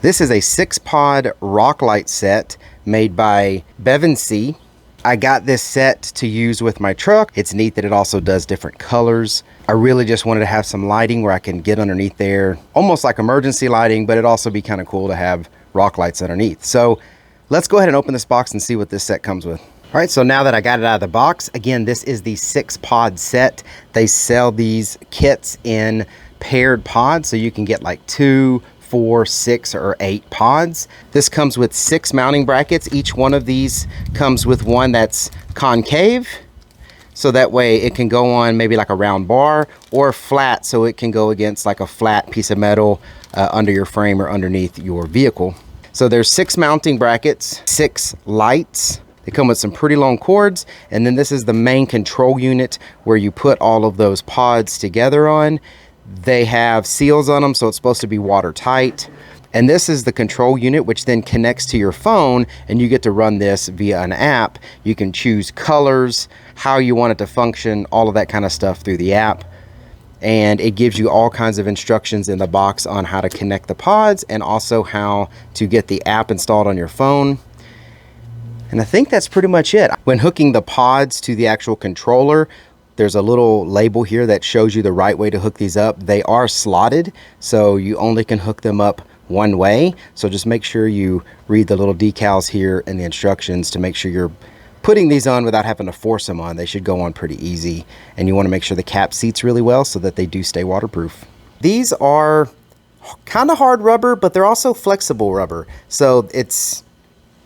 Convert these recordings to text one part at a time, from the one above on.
This is a 6-pod rock light set made by Bevinsee. I got this set to use with my truck. It's neat that it also does different colors. I really just wanted to have some lighting where I can get underneath there, almost like emergency lighting, but it'd also be kind of cool to have rock lights underneath. So let's go ahead and open this box and see what this set comes with. All right, so now that I got it out of the box, again, this is the 6-pod set. They sell these kits in paired pods, so you can get like 2, 4, 6, or 8 pods. This comes with 6 mounting brackets. Each one of these comes with one that's concave, so that way it can go on maybe like a round bar, or flat, so it can go against like a flat piece of metal under your frame or underneath your vehicle. So there's 6 mounting brackets, 6 lights. They come with some pretty long cords, and then this is the main control unit where you put all of those pods together on. They have seals on them, so it's supposed to be watertight. And this is the control unit, which then connects to your phone, and you get to run this via an app. You can choose colors, how you want it to function, all of that kind of stuff through the app. And it gives you all kinds of instructions in the box on how to connect the pods and also how to get the app installed on your phone. And I think that's pretty much it. When hooking the pods to the actual controller, there's a little label here that shows you the right way to hook these up. They are slotted, so you only can hook them up one way. So just make sure you read the little decals here and the instructions to make sure you're putting these on without having to force them on. They should go on pretty easy. And you want to make sure the cap seats really well so that they do stay waterproof. These are kind of hard rubber, but they're also flexible rubber. So it's,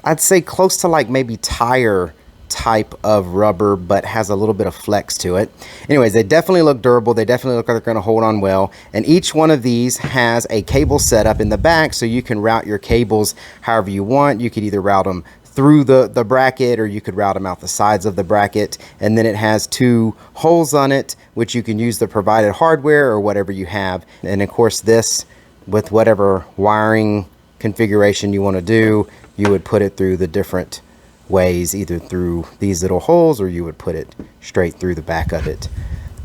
I'd say close to like maybe tire type of rubber, but has a little bit of flex to it. Anyways, they definitely look durable. They definitely look like they're going to hold on well. And each one of these has a cable setup in the back, so you can route your cables however you want. You could either route them through the bracket, or you could route them out the sides of the bracket. And then it has 2 holes on it, which you can use the provided hardware or whatever you have. And of course, this, with whatever wiring configuration you want to do, you would put it through the different ways, either through these little holes, or you would put it straight through the back of it.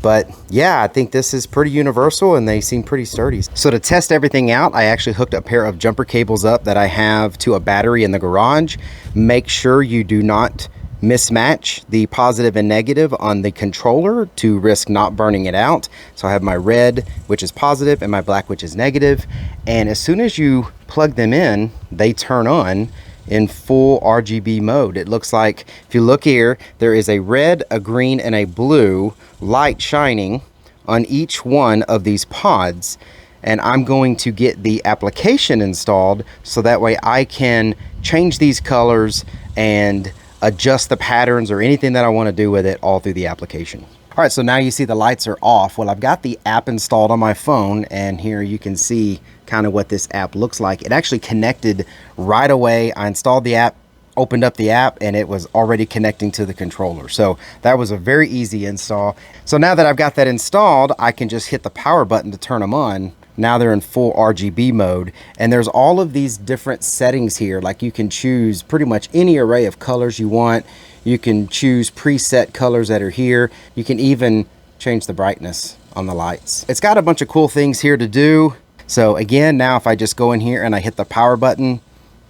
But yeah, I think this is pretty universal, and they seem pretty sturdy. So to test everything out, I actually hooked a pair of jumper cables up that I have to a battery in the garage. Make sure you do not mismatch the positive and negative on the controller to risk not burning it out. So I have my red, which is positive, and my black, which is negative. And as soon as you plug them in, they turn on in full RGB mode. It looks like, if you look here, there is a red, a green, and a blue light shining on each one of these pods. And I'm going to get the application installed so that way I can change these colors and adjust the patterns or anything that I want to do with it all through the application. All right, so now you see the lights are off. Well, I've got the app installed on my phone, and here you can see kind of what this app looks like. It actually connected right away. I installed the app, opened up the app, and it was already connecting to the controller. So that was a very easy install. So now that I've got that installed, I can just hit the power button to turn them on. Now they're in full RGB mode, and there's all of these different settings here. Like, you can choose pretty much any array of colors you want. You can choose preset colors that are here. You can even change the brightness on the lights. It's got a bunch of cool things here to do. So again, now if I just go in here and I hit the power button,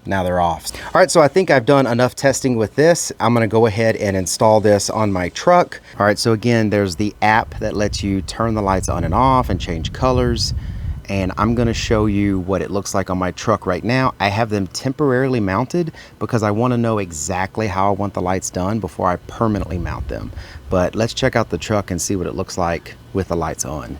now they're off. All right, so I think I've done enough testing with this. I'm gonna go ahead and install this on my truck. All right, so again, there's the app that lets you turn the lights on and off and change colors. And I'm gonna show you what it looks like on my truck right now. I have them temporarily mounted because I wanna know exactly how I want the lights done before I permanently mount them. But let's check out the truck and see what it looks like with the lights on.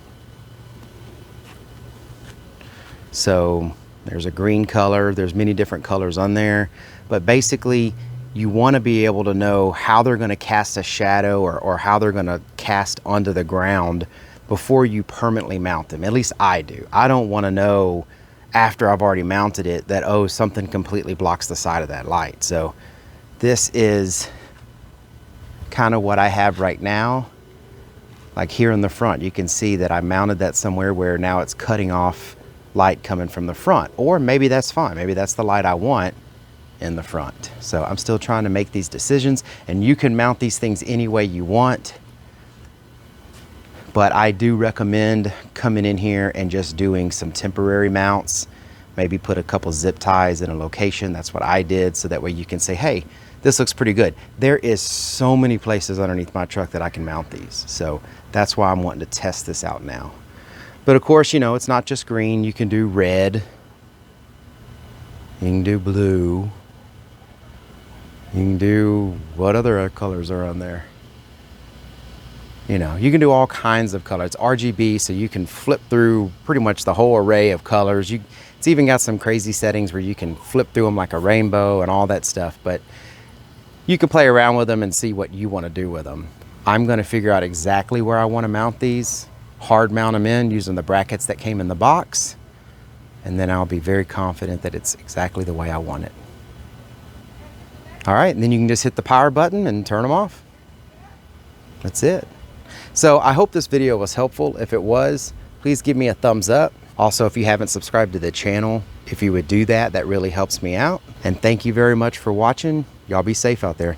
So there's a green color, there's many different colors on there, but basically you wanna be able to know how they're gonna cast a shadow or how they're gonna cast onto the ground before you permanently mount them. At least I do. I don't want to know after I've already mounted it that, oh, something completely blocks the side of that light. So this is kind of what I have right now. Like here in the front, you can see that I mounted that somewhere where now it's cutting off light coming from the front. Or maybe that's fine. Maybe that's the light I want in the front. So I'm still trying to make these decisions, and you can mount these things any way you want. But I do recommend coming in here and just doing some temporary mounts. maybe put a couple zip ties in a location. That's what I did, so that way you can say, hey, this looks pretty good. There is so many places underneath my truck that I can mount these. So that's why I'm wanting to test this out now. But of course, you know, it's not just green. You can do red. You can do blue. You can do, what other colors are on there? You know, you can do all kinds of colors. It's RGB, so you can flip through pretty much the whole array of colors. It's even got some crazy settings where you can flip through them like a rainbow and all that stuff. But you can play around with them and see what you want to do with them. I'm going to figure out exactly where I want to mount these, hard mount them in using the brackets that came in the box, and then I'll be very confident that it's exactly the way I want it. All right, and then you can just hit the power button and turn them off. That's it. So I hope this video was helpful. If it was, please give me a thumbs up. Also, if you haven't subscribed to the channel, if you would do that, that really helps me out. And thank you very much for watching. Y'all be safe out there.